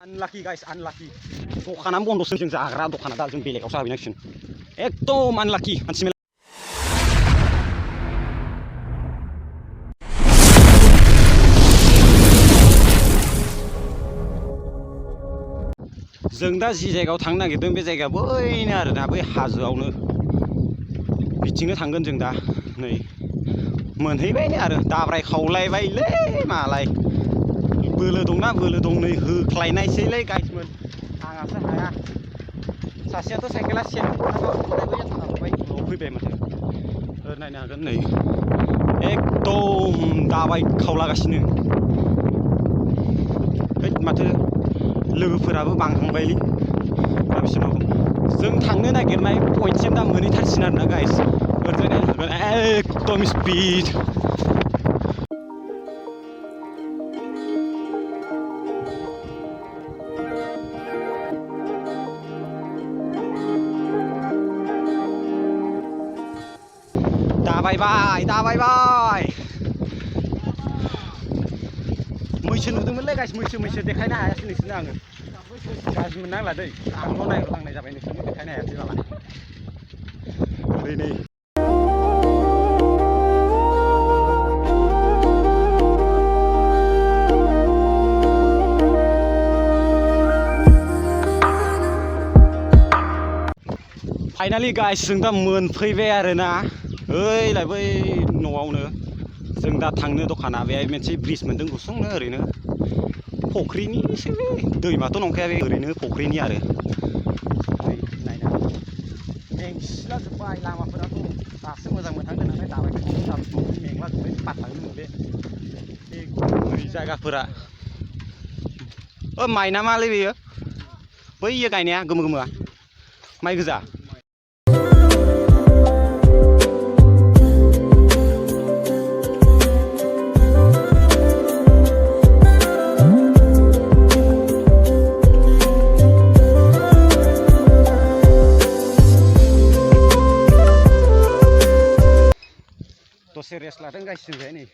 Unlucky guys, unlucky. दखाना बन्दसो जों जाग्रा दखाना दा जों बेलेगावसो हाबहैनांसिगोन एकदम unlucky मानसि जों दा जि जायगायाव थांनो नागिरदों बे जायगाया बैनो आरोना बै हाजोआवनो बिथिंनो थांगोन जों दा नै मोनहैबायनो आरो दाब्राय खावलायबायलै मालाय बोलो दंना बोलो दं नै होख्लायनायसैलै गाइसमोन आंहासो हाया सासेयाथ' साइकेला सेन थांबाय फैबाय माथो नायनो हागोन नै एकदम दाबाय खावलागासिनो माथो लोगोफोराबो बांहांबायलै दा बिसोरनाव जों थांनो नागिरनाय पइन्टसिम दा मोनहैथारसिगोन आरोना गाइस ओरैजाय नायनो हागोन एकदम स्पिड दाबायबाय मैसो नुदोंमोनलै गाइस मैसो देखायनो हायासै नोंसोरनो आङो गाज्रि मोननांला दै आंल' नायग्रोलांनाय जाबाय नोंसोरनो देखायनो हायासै मालाय ओरै नै फाइनालि गाइस जों दा मोनफैबाय आरोना ओइलाय बै न'आवनो जों दा थांनो दखाना बेहाय मोनसे ब्रिज मोन्दों गुसुंनो ओरैनो फख्रिनिसो दैमाथ' नंखाया बे ओरैनो फख्रिनि आरो नायनो मेंसिलाजोब्बाय लामाफोराथ' दासो मोजां मोनहांदों नालाय दाबाय मेंलाजोब्बाय पात्ताखौनो मोनले बै जायगाफोरा माइ ना मालै बेयो बैयो गायनाया गोमो गोमोआ माइ गोजा दसे रेस्ट लादों गाइस जों नै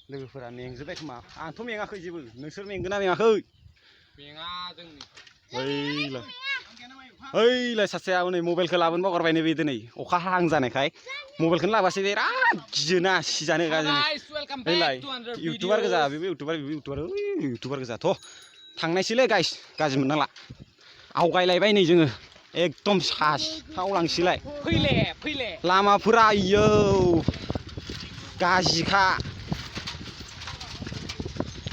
लोगोफोरा मेंजोब्बाय खोमा आंथ' मेङाखै जेबो नोंसोर मेंगोन ना मेङाखै मेङा जों ओइलाय सासेया नै मबाइलखौ लाबोनो बावगारबाय नै बे दिनै अखा हाहां जानायखाय मबाइलखौनो लाबासै बिराद गियोना सिजानो गाज्रि ओइलाय इउटुबार गोजा बेबो इउटुबार गोजाथ' थांनायसैलै गाइस गाज्रि मोननांला आवगायलायबाय नै जोङो एकदम सावलांसैलाय फैले लामाफोरा आयौ गाज्रिखा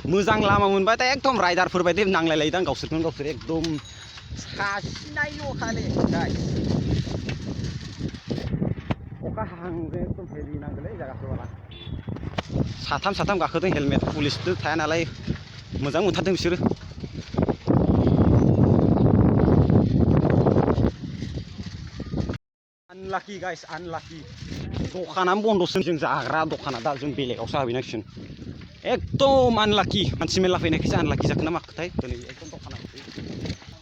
मोजां लामा मोनबाथाय एकदम राइडारफोर बायदि नांलायलायोदां गावसोरखौनो गावसोर एकदम सासिनायल' खालि गाइस अखा हाहांजों एकदम हेभि नांगौलै जायगाखौ बाला साथाम गाखोदों हेलमेट पुलिसबो थाया नालाय मोजां मोनथारदों बिसोरो Unlucky guys, unlucky. दखाना बन्दसो जों जाग्रा दखाना दा जों बेलेगावसो हाबहैनांसिगोन एकदम unlucky मानसि मेरला फैनायखायसो unlucky जाखो ना माखोथाय दिनै एकदम दखाना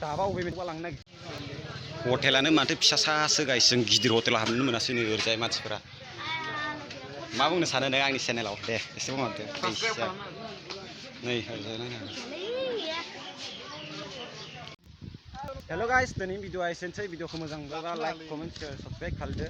दाबा अबेबायदिबा लांनो नागिरदों हटेलानो माथो फिसासासो गाइस जों गिदिर हटेलाव हाबनो मोनासै नै ओरैजाय मानसिफोरा मा बुंनो सानो नों आंनि चेनेलाव दे एसे बुंहरदो नै ओरैजाय नायनो हेल' गाइस दिनै भिडिअआ एसेनोसै भिडिअखौ मोजां मोनोब्ला लाइक कमेन्ट शेयार साबसक्राइब खालामदो